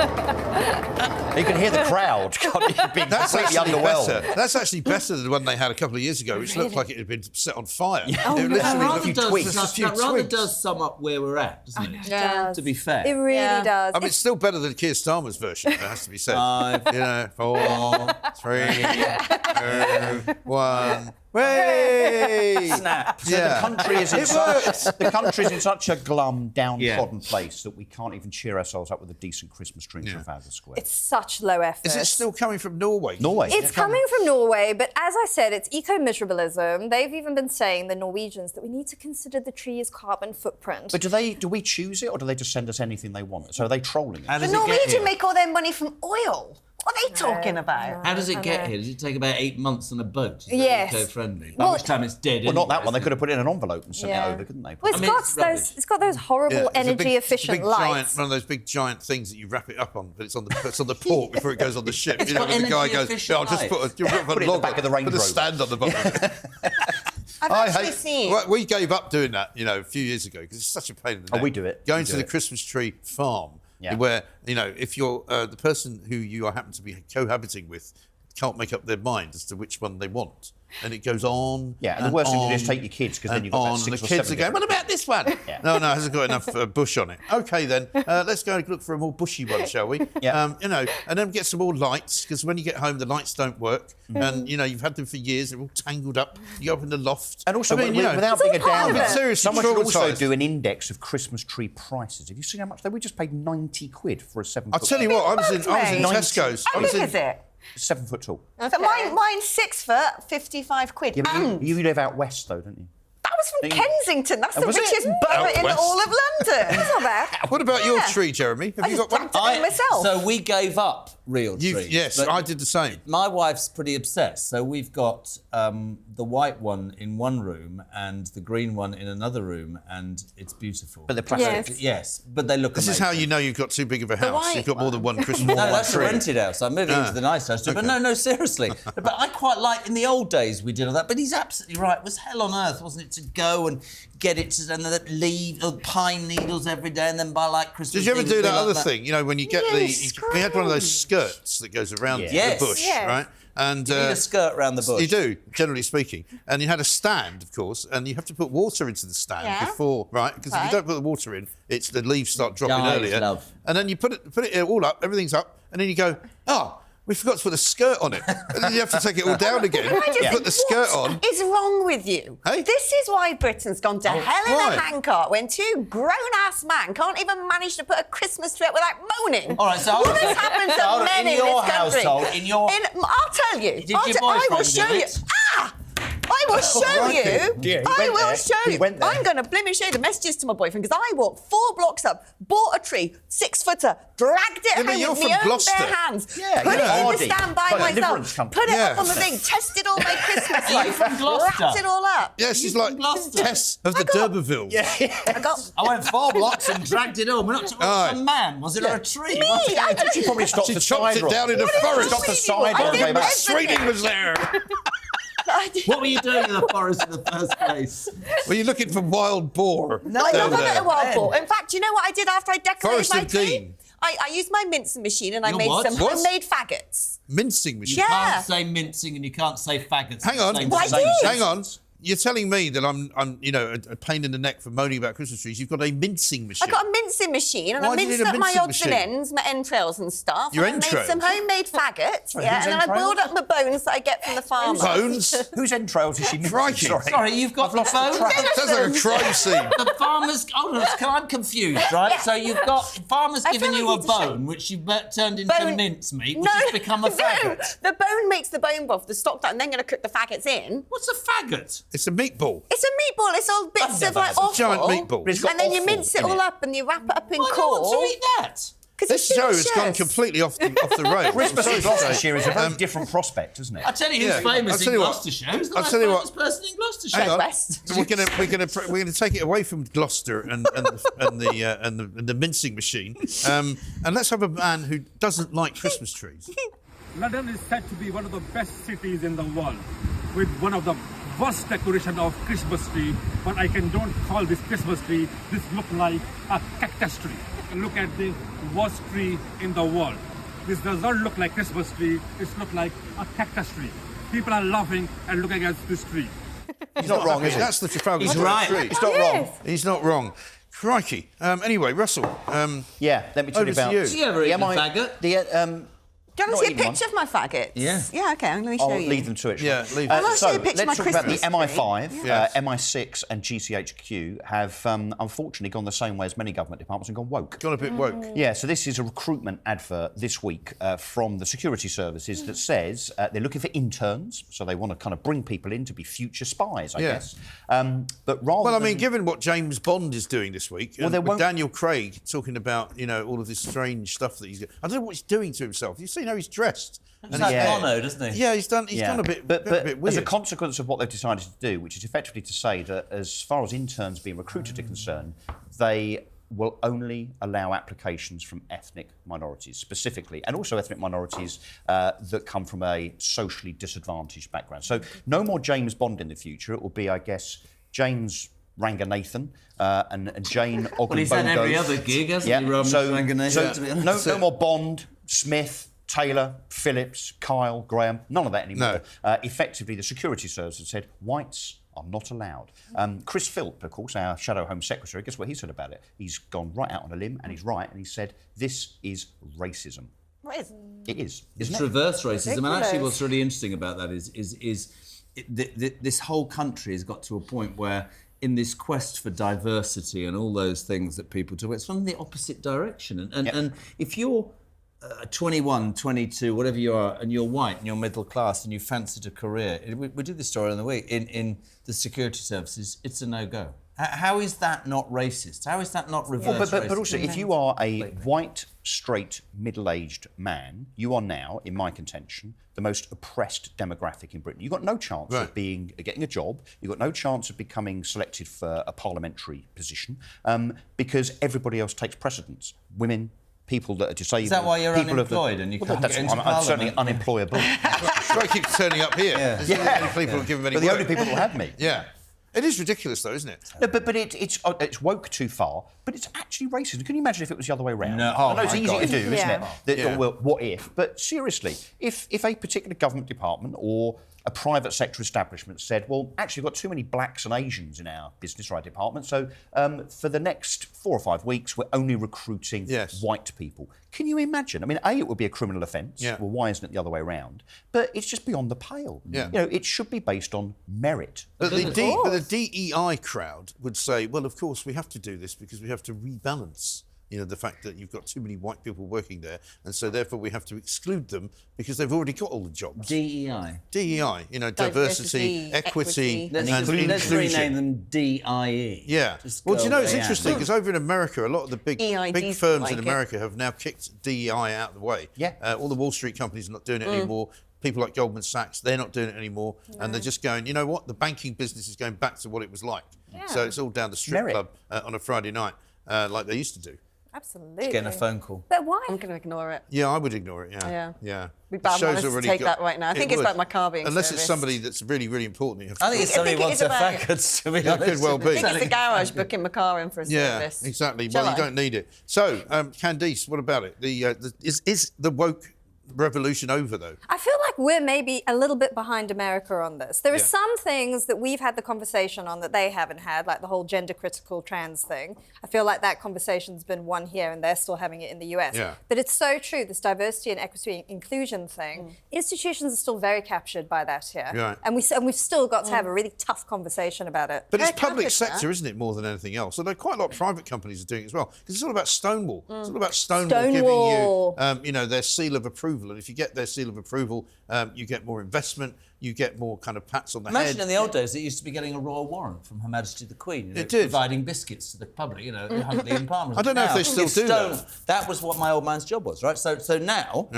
You can hear the crowd, can't you? Being completely underwhelmed. That's actually better than the one they had a couple of years ago, which looked like it had been set on fire. Oh, It literally looked that rather does sum up where we're at, doesn't it? Yeah. To be fair. It really does. I mean, it's still better than Keir Starmer's version, it has to be said. 4, 3, 2, 1. Way! Snap. So Yeah. the country's in such a glum, downtrodden place that we can't even cheer ourselves up with a decent Christmas tree in Trafalgar Square. It's such low effort. Is it still coming from Norway? Norway. It's coming from Norway, but as I said, it's eco-miserabilism. They've even been saying, the Norwegians, that we need to consider the tree's carbon footprint. But do we choose it, or do they just send us anything they want? So are they trolling us? The Norwegians make all their money from oil. What are they talking about? How does it get here? Does it take about 8 months on a boat? Is that Yes. eco-friendly? By which time it's dead. Well, not that one. They could have put it in an envelope and sent it over, couldn't they? Well, it's got those horrible energy-efficient lights. One of those big giant things that you wrap it up on, but it's on the port before it goes on the ship. It's You know, got when the guy goes, energy-efficient I'll just put Put it in the back of the Range put a Rover. stand on the bottom. I've actually seen. Well, we gave up doing that, a few years ago because it's such a pain in the neck. we do it. Going We to do the it. Christmas tree farm, where if you're the person who you happen to be cohabiting with can't make up their mind as to which one they want, and it goes on. Yeah, and the worst thing to do is take your kids because then you've got about 6 and or the 7 kids are going, what about this one? Yeah. No, it hasn't got enough bush on it. Okay, then let's go and look for a more bushy one, shall we? Yeah. And then get some more lights because when you get home, the lights don't work, and you've had them for years. They're all tangled up. You go up in the loft, And also, I mean, without being a downer, seriously someone should also traumatised. do an index of Christmas tree prices. Have you seen how much we just paid 90 quid for a 7 foot? I'll tell you what, I was in Tesco's. How big is it? 7 foot tall. So mine's 6 foot, 55 quid. Yeah, but and you live out west, though, don't you? that was from Kensington. That's the Was it? richest borough in west. all of London. That's not bad. What about your tree, Jeremy? Have you got one? Myself. So we gave up real trees. Yes, but I did the same. My wife's pretty obsessed. So we've got the white one in one room and the green one in another room, and it's beautiful. But they're plastic. Yes, but they look This is amazing. how you know you've got too big of a house. white You've got more than one Christmas No, tree. that's a rented house. I'm moving into the nice house too. But no, seriously. But I quite like, in the old days we did all that. But he's absolutely right. It was hell on earth, wasn't it, to go and get it and then leave pine needles every day and then buy like Christmas. Did you ever things, do that things other like thing? When you get we had one of those skirts that goes around the bush, right? And you need a skirt around the bush. You do, generally speaking. And you had a stand, of course, and you have to put water into the stand before, right? Because if you don't put the water in, the leaves start dropping earlier. Love. And then you put it all up, everything's up, and then you go, we forgot to put a skirt on it. And then you have to take it all down again. Put the skirt on. What is wrong with you? Hey? This is why Britain's gone to hell in a handcart when 2 grown-ass men can't even manage to put a Christmas tree up without moaning. All right, so what has happened to men in this country? Household, I'll tell you. Did your boyfriend I will show do you. it? I will show you. Yeah, I will show you. went there. I'm going to blimmin' show you the messages to my boyfriend because I walked 4 blocks up, bought a tree, 6-footer, dragged it home you're with from my own Gloucester. bare hands, Yeah, put it yeah. in the Hardy. stand by Like a myself, deliverance company. put it Yeah. up on the thing, tested all my Christmas Are you lights, from Gloucester? wrapped it all up. Yeah, she's like Gloucester. Tess of the D'Urbervilles. I got I went 4 blocks and dragged it home. We're not talking about some man. Was it a tree? me. I She probably stopped She the chopped side it road. down in the What is forest. Stopped the I side road. did way back. everything. Sweeney was there. What were you doing in the forest in the first place? Were you looking for wild boar? No, I down never met there? a wild boar. In fact, you know what I did after I decorated Forest my of tree? Dean. I used my mincing machine and I Your made what? some What? homemade faggots. Mincing machine. You Yeah. can't say mincing and you can't say faggots. Hang on. Same Well, I same did. Hang on. You're telling me that I'm a pain in the neck for moaning about Christmas trees. You've got a mincing machine. I got a mincing machine and Why I do you minced need a up my mincing odds and machine? ends, my entrails and stuff. Your and I entrails? made some homemade faggots, Sorry, yeah, whose and then I entrails? boiled up my bones that I get from the farmer. Bones? Whose entrails is she? Crikey. Sorry, you've got the bones. Sounds like a crime scene. The farmer's. Oh, no, I'm confused, right? So you've got farmer's I given feel you like a it's a shame. bone, which you've turned into Bone- mincemeat, which has become a faggot. The bone makes the bone broth, the stock that I'm then going to cook the faggots in. What's a faggot? It's a meatball. It's a meatball. It's all bits of like It's a offal. giant meatball. But it's got And then you offal mince it in all up and you wrap it up in Why do you want coal. to eat that? This show has gone completely off the rails. Christmas in Gloucestershire is a very different prospect, isn't it? I tell you who's Yeah. famous I'll tell in you what. Gloucestershire. Who's the I'll most tell you famous what. person in Gloucestershire? Hang on. West. We're gonna take it away from Gloucester and the mincing machine, and let's have a man who doesn't like Christmas trees. London is said to be one of the best cities in the world, with one of the worst decoration of Christmas tree. But don't call this Christmas tree. This look like a cactus tree. Look at the worst tree in the world. This does not look like Christmas tree. It looks like a cactus tree. People are laughing and looking at this tree. He's not wrong, is he? That's the Trafalgar He's Square right. tree. He's not wrong. He's not wrong. Crikey. Anyway, Russell. Yeah, let me tell Over you to about. you. Did you ever eat a faggot? Do you want Not to see a even picture of my faggots? Yeah. Yeah, okay, I'm going to show I'll you. leave them to it. Yeah, leave I'll so show you a picture of let's my talk about the Christmas tree. MI5, Yes. MI6 and GCHQ have unfortunately gone the same way as many government departments and gone woke. Gone a bit woke. Yeah, so this is a recruitment advert this week from the security services that says they're looking for interns, so they want to kind of bring people in to be future spies, I guess. But rather Well, I than... mean, given what James Bond is doing this week, Well, and there with won't- Daniel Craig talking about, all of this strange stuff that he's... I don't know what he's doing to himself. You see how he's dressed? He's like Bono, doesn't he? Yeah, he's done a bit, but a bit weird. as a consequence of what they've decided to do, which is effectively to say that as far as interns being recruited are concerned, they will only allow applications from ethnic minorities specifically, and also ethnic minorities that come from a socially disadvantaged background. So no more James Bond in the future. It will be, I guess, James Ranganathan and Jane Ogdenbogo. Well, he's had every other gig, hasn't he, Roman Ranganathan, to be honest? No more Bond, Smith, Taylor, Phillips, Kyle, Graham, none of that anymore. Effectively, the security service had said whites are not allowed. Chris Philp, of course, our Shadow Home Secretary, guess what he said about it? He's gone right out on a lim, and he's right, and he said, this is racism. What is? It is, It's isn't it? reverse racism. And actually, Ridiculous. what's really interesting about that is this whole country has got to a point where, in this quest for diversity and all those things that people do, it's from the opposite direction. And if you're 21, 22, whatever you are, and you're white and you're middle class and you fancied a career, we did this story in the week, in the security services, it's a no-go. How is that not racist? How is that not reverse racist? But also, if you are a white, straight, middle-aged man, you are now, in my contention, the most oppressed demographic in Britain. You've got no chance of getting a job. You've got no chance of becoming selected for a parliamentary position because everybody else takes precedence. Women, people that are disabled. Is that why you're people of the- unemployed and you Well, can't that's get why into I'm certainly Parliament? unemployable. Craig keeps turning up here. There's not many people who give him any But the work. only people who have me. Yeah. It is ridiculous, though, isn't it? No, but it's woke too far. But it's actually racist. Can you imagine if it was the other way around? No. I know it's Oh, my easy God. to do, isn't it? Yeah. Well, what if? But seriously, if a particular government department or a private sector establishment said, well, actually, we've got too many blacks and Asians in our business or our department, so for the next 4 or 5 weeks, we're only recruiting white people. Can you imagine? I mean, A, it would be a criminal offence. Yeah. Well, why isn't it the other way around? But it's just beyond the pale. Yeah. It should be based on merit. But the DEI crowd would say, well, of course, we have to do this because we have to rebalance You know, the fact that you've got too many white people working there, and so therefore we have to exclude them because they've already got all the jobs. DEI. DEI, you know, diversity, equity, and inclusion. Let's rename them DIE. Yeah. Well, do you know, it's interesting because over in America, a lot of the big firms in America have now kicked DEI out of the way. Yeah. All the Wall Street companies are not doing it anymore. People like Goldman Sachs, they're not doing it anymore. And they're just going, you know what, the banking business is going back to what it was like. Yeah. So it's all down the strip club on a Friday night, like they used to do. Absolutely. Getting a phone call. But why? I'm going to ignore it. Yeah, I would ignore it, yeah. We'd bad manners to take that right now. I think it's like my car being Unless serviced. it's somebody that's really, really important. You have to I think it's somebody who wants a faggots, to be honest. Could well be. I think it's the garage booking my car in for a service. Yeah, exactly. Well, you don't need it. So, Candice, what about it? Is the woke revolution over, though? I feel like we're maybe a little bit behind America on this. There are some things that we've had the conversation on that they haven't had, like the whole gender-critical trans thing. I feel like that conversation's been won here and they're still having it in the US. Yeah. But it's so true, this diversity and equity and inclusion thing. Institutions are still very captured by that here. Right. And we've still got to have a really tough conversation about it. But it's public sector, isn't it, more than anything else? Although quite a lot of private companies are doing it as well. Because it's all about Stonewall. It's all about Stonewall giving you, you know, their seal of approval. And if you get their seal of approval, you get more investment, you get more kind of pats on the head. Imagine in the old days, it used to be getting a royal warrant from Her Majesty the Queen. You know, it did. Providing biscuits to the public, you know, Huntley and Palmer. I don't know if they still do that. That was what my old man's job was, right? So now,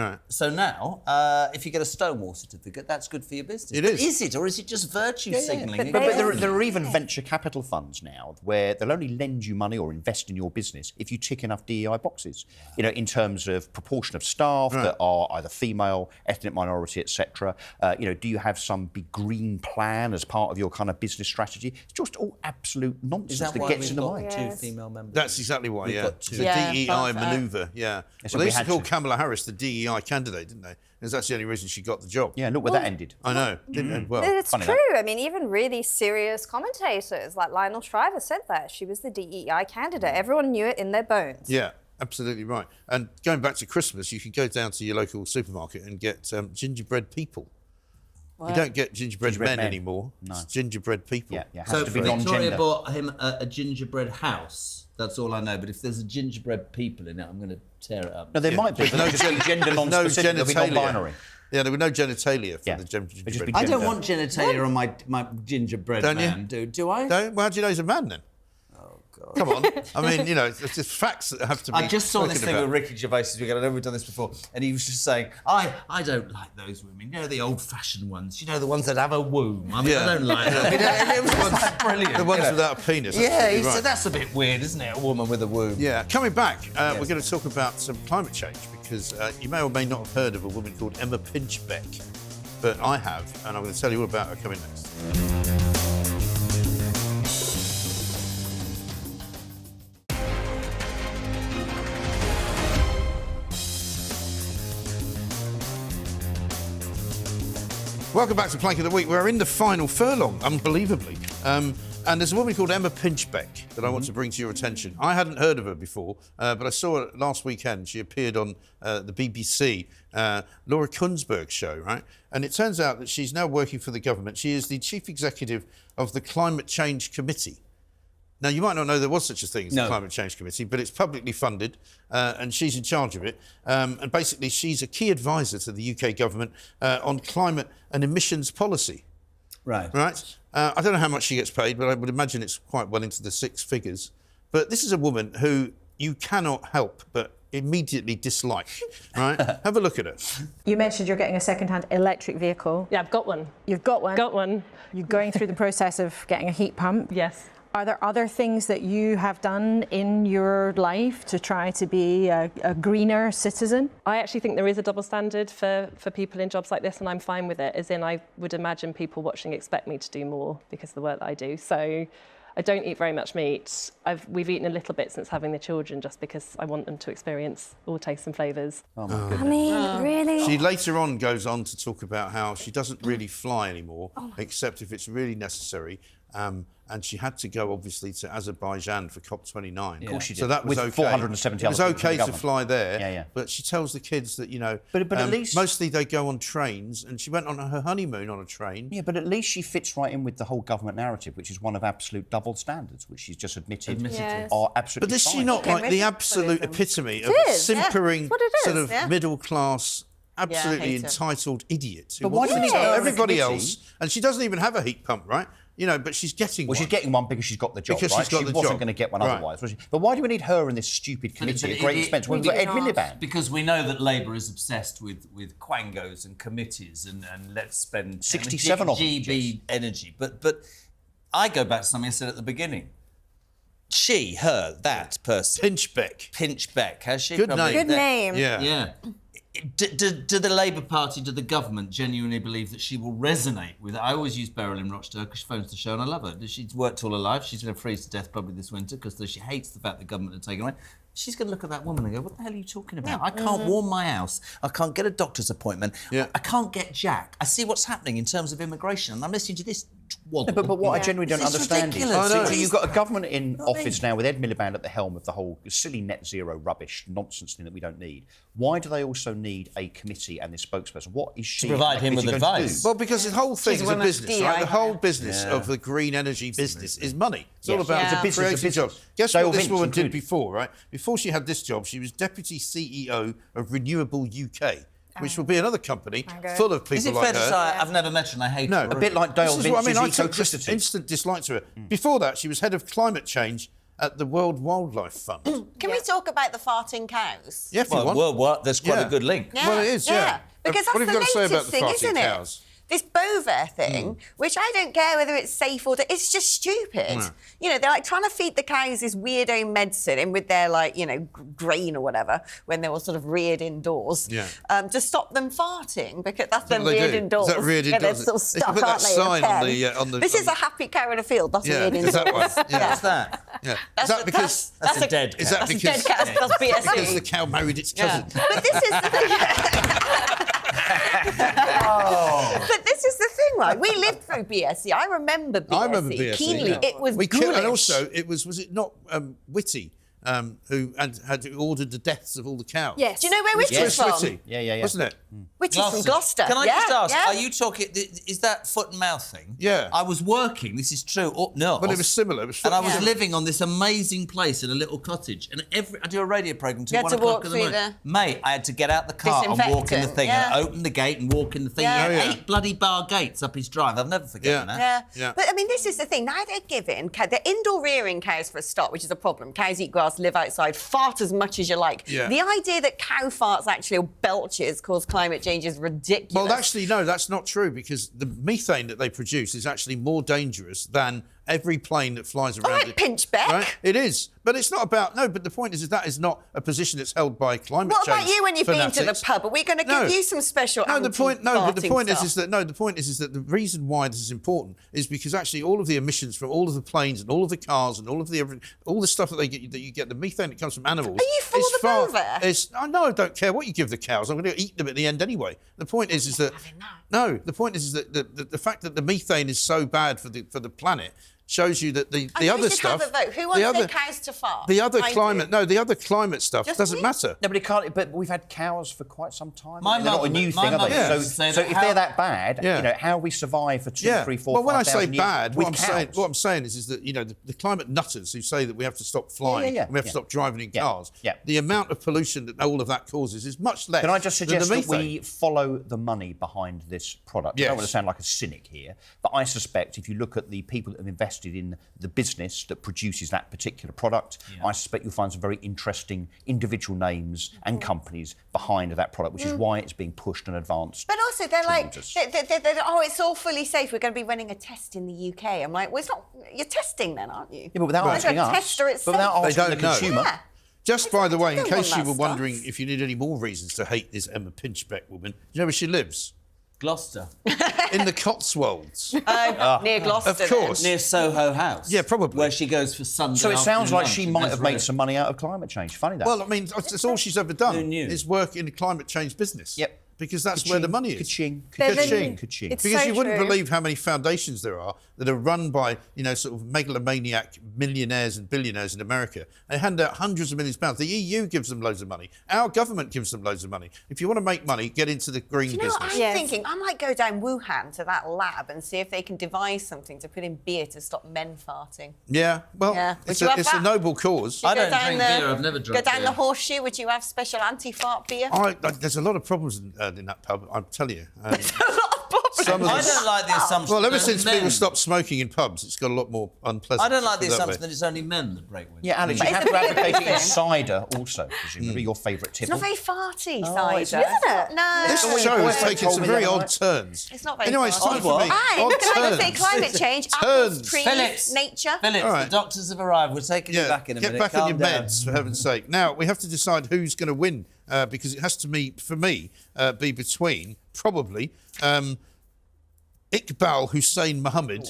if you get a Stonewall certificate, that's good for your business. It is. Is it, or is it just virtue signalling? But there are even venture capital funds now where they'll only lend you money or invest in your business if you tick enough DEI boxes. You know, in terms of proportion of staff that are either female, ethnic minority, etc. You know, do you have some big green plan as part of your kind of business strategy? It's just all absolute nonsense that gets in the way. Two female members. That's exactly why, It's a Yeah, DEI manoeuvre, Well, So they we used to had call to. Kamala Harris the DEI candidate, didn't they? Because that's the only reason she got the job. Yeah, look where that ended. I know. Didn't end well. But it's Funny true. I mean, even really serious commentators like Lionel Shriver said that. She was the DEI candidate. Everyone knew it in their bones. Yeah, absolutely right. And going back to Christmas, you can go down to your local supermarket and get gingerbread people. You don't get gingerbread men anymore. No. It's gingerbread people. Yeah, has So to be Victoria non-gender. bought him a gingerbread house. That's all I know. But if there's a gingerbread people in it, I'm going to tear it up. No, there might be. With no gender non-specific, there'll be non-binary. Yeah, there were no genitalia for the gingerbread. I don't want genitalia on my gingerbread Don't you? man. Do I? Don't? Well, how do you know he's a man then? Oh, God. Come on. I mean, you know, it's just facts that have to be I just saw this spoken thing about. with Ricky Gervais this weekend. I know we've done this before. And he was just saying, I don't like those women. You know, the old-fashioned ones. You know, the ones that have a womb. I mean, I don't like them. I mean, it was just brilliant. The ones without a penis. Yeah, he right. said that's a bit weird, isn't it? A woman with a womb. Yeah, coming back, we're going to talk about some climate change because you may or may not have heard of a woman called Emma Pinchbeck, but I have, and I'm going to tell you all about her coming next. Welcome back to Plank of the Week. We're in the final furlong, unbelievably. And there's a woman called Emma Pinchbeck that I want to bring to your attention. I hadn't heard of her before, but I saw her last weekend. She appeared on the BBC Laura Kunsberg's show, right? And it turns out that she's now working for the government. She is the chief executive of the Climate Change Committee. Now, you might not know there was such a thing as the Climate Change Committee, but it's publicly funded, and she's in charge of it. And basically, she's a key advisor to the UK government on climate and emissions policy. Right. Right? I don't know how much she gets paid, but I would imagine it's quite well into the six figures. But this is a woman who you cannot help but immediately dislike, right? Have a look at her. You mentioned you're getting a second-hand electric vehicle. Yeah, I've got one. You've got one? Got one. You're going through the process of getting a heat pump. Yes. Are there other things that you have done in your life to try to be a greener citizen? I actually think there is a double standard for people in jobs like this, and I'm fine with it, as in I would imagine people watching expect me to do more because of the work that I do. So I don't eat very much meat. We've eaten a little bit since having the children just because I want them to experience all tastes and flavours. Oh, my I mean, really? She later on goes on to talk about how she doesn't really fly anymore, except if it's really necessary. and she had to go, obviously, to Azerbaijan for COP29. Of course she did. So that was With okay. 470 It was other people in okay the to fly there. Yeah. But she tells the kids that, But at least... mostly they go on trains, and she went on her honeymoon on a train. Yeah, but at least she fits right in with the whole government narrative, which is one of absolute double standards, which she's just admitted are absolutely But is she fine. not like the absolute epitome of a simpering, sort of middle-class, absolutely entitled idiot? But why do you need everybody else? And she doesn't even have a heat pump, right? But she's getting one. Well, she's getting one because she's got the job, because right? she's got she the wasn't job. going to get one otherwise, was she? But why do we need her in this stupid committee at great expense? We've got Ed Miliband. Because we know that Labour is obsessed with quangos and committees and let's spend 67 of them. GB energy. But I go back to something I said at the beginning. She, her, that person. Pinchbeck. Has she? Good name. Good name. Yeah. Do the Labour Party, do the government genuinely believe that she will resonate with... I always use Beryl in Rochdale because she phones the show and I love her. She's worked all her life. She's going to freeze to death probably this winter because she hates the fact the government are taking away. She's going to look at that woman and go, what the hell are you talking about? I can't warm my house. I can't get a doctor's appointment. I can't get Jack. I see what's happening in terms of immigration and I'm listening to this twaddle. No, but what I genuinely don't understand ridiculous. is... So you've got a government in office now with Ed Miliband at the helm of the whole silly net zero rubbish nonsense thing that we don't need. Why do they also need a committee and this spokesperson? What is she... To provide him with advice. Well, because the whole thing is a business, right? The whole business of the green energy business is money. It's all about creating jobs. Guess what this woman did before, right? Before she had this job, she was Deputy CEO of Renewable UK, which will be another company full of people like her. Is it fair to say I've never met her and I hate her? A bit like Dale This is what I mean. I Vince's took just instant dislike to her. Before that, she was head of climate change at the World Wildlife Fund. Can we talk about the farting cows? Yeah, if you want. There's quite a good link. Well, it is, Because what that's have you got to say the about the thing, farting isn't cows? it? This Bovair thing, which I don't care whether it's safe or... It's just stupid. They're like trying to feed the cows this weirdo medicine in with their, grain or whatever, when they were sort of reared indoors, to stop them farting, because that's them reared indoors. Is that reared indoors? They're sort of stuck, put that aren't they, sign on the... This is a happy cow in a field, that's reared indoors. That one. What's that? Yeah. Is that because... That's a dead cow. Is that That's a dead cow, that's BSE. because the cow married its cousin? But this is the thing... But this is the thing, right? We lived through BSE. I remember BSE keenly. Yeah. It was ghoulish. ghoulish. And also, was it not Whitty who had ordered the deaths of all the cows? Yes. Do you know where Whitty's from? Whitty. Yeah. Wasn't it? Whitty's from Gloucester. Can I just ask, are you talking... Is that foot and mouth thing? Yeah. I was working, this is true, up north. But it was similar. It was and I was living on this amazing place in a little cottage. And I do a radio programme till 1 o'clock in the morning. Mate, I had to get out the car and walk in the thing and open the gate and walk in the thing. He had 8 bloody bar gates up his drive. I'll never forget that. Yeah. But, I mean, this is the thing. Now they're giving... They're indoor rearing cows for a start, which is a problem. Cows eat grass, live outside, fart as much as you like. Yeah. The idea that cow farts actually, or belches, cause climate change is ridiculous. Well, actually, no, that's not true, because the methane that they produce is actually more dangerous than every plane that flies around. All right, Pinchbeck. Right? It is. But it's not about... No, but the point is that is not a position that's held by climate change. What about you when you've been to the pub? Are we going to give you some special but the point stuff? is that the reason why this is important is because actually all of the emissions from all of the planes and all of the cars and all the stuff that you get, the methane that comes from animals... Are you for the Bovair? No, I don't care what you give the cows. I'm going to eat them at the end anyway. The point is that... No, the point is that the fact that the methane is so bad for the planet shows you that the other stuff... Have a vote. Who wants their cows to fart? The other climate stuff doesn't matter. No, but it can't. But we've had cows for quite some time. They're not a new thing, are they? So if they're that bad, how we survive for 2, 3, 4, 5,000 years. Well, when I say bad, what I'm saying is that the climate nutters who say that we have to stop flying, and we have to stop driving in cars, the amount of pollution that all of that causes is much less. Can I just suggest that we follow the money behind this product? Yes. I don't want to sound like a cynic here, but I suspect if you look at the people that have invested in the business that produces that particular product, I suspect you'll find some very interesting individual names and companies behind that product, which is why it's being pushed and advanced. But also, they're like, oh, it's all fully safe. We're going to be running a test in the UK. I'm like, well, it's not. You're testing then, aren't you? Yeah, but without asking us. But without asking the consumer. Yeah. Just by the way, in case you were wondering if you need any more reasons to hate this Emma Pinchbeck woman, do you know where she lives? Gloucester. In the Cotswolds. Near Gloucester. Of course. Near Soho House. Yeah, probably. Where she goes for Sunday. So it sounds like she might have made some money out of climate change. Funny that. Well, I mean, that's all she's ever done is work in the climate change business. Yep. because that's where the money is. Ka-ching. Ka-ching. Ka-ching. It's Because so you wouldn't true. believe how many foundations there are that are run by, sort of megalomaniac millionaires and billionaires in America. They hand out hundreds of millions of pounds. The EU gives them loads of money. Our government gives them loads of money. If you want to make money, get into the green Do you know business. what I'm thinking? I might go down Wuhan to that lab and see if they can devise something to put in beer to stop men farting. Yeah, well, Would it's you have a that? noble cause. I don't drink beer. I've never drunk Go down beer. the horseshoe. Would you have special anti-fart beer? There's a lot of problems in that pub, I'll tell you. I don't like the assumption. Well, ever that since men- people stopped smoking in pubs, it's got a lot more unpleasant. I don't like the that assumption way. that it's only men that break women. Yeah, Alex, you have to advocate it in cider also, presumably, your favourite It's tipple. not very farty, Oh, cider. isn't it? No. This show has taken some very odd turns. It's not very Anyway, it's time farty. for me. Aye, Odd can I just say turns. climate change, apples, Turns. trees, Phillips. nature? Phillips, All right. the doctors have arrived. We're taking you back in a Get minute. back on Calm your down. meds, for heaven's sake. Now, we have to decide who's going to win, because it has to be, for me, be between, probably, Iqbal Mohamed,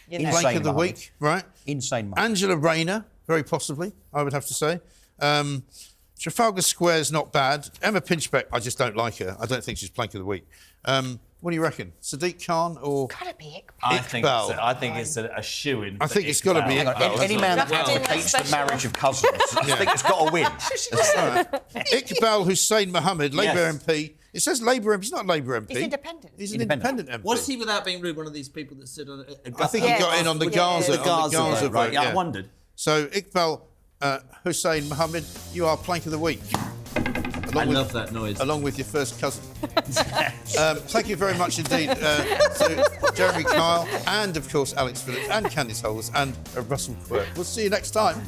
Insane Blank of the Mohamed. Week, right? Insane Mohamed. Angela Rayner, very possibly, I would have to say. Trafalgar Square's not bad. Emma Pinchbeck, I just don't like her. I don't think she's Plank of the Week. What do you reckon? Sadiq Khan or Gotta be Iqbal. I think it's a shoo-in. I think it's got to be Hang on, Iqbal. any man that advocates the marriage of cousins, I think it's got to win. Iqbal Mohamed, Labour Yes. MP. It says Labour MP. He's not a Labour MP. He's independent. He's an independent MP. Was he, without being rude, one of these people that stood on a I think he got in on the Gaza, The Gaza vote, right? vote, Yeah, I wondered. So Iqbal Mohamed, you are Plank of the Week. I love that noise. Along with your first cousin. Thank you very much indeed to Jeremy Kyle and, of course, Alex Phillips and Candice Holdsworth and Russell Quirk. We'll see you next time.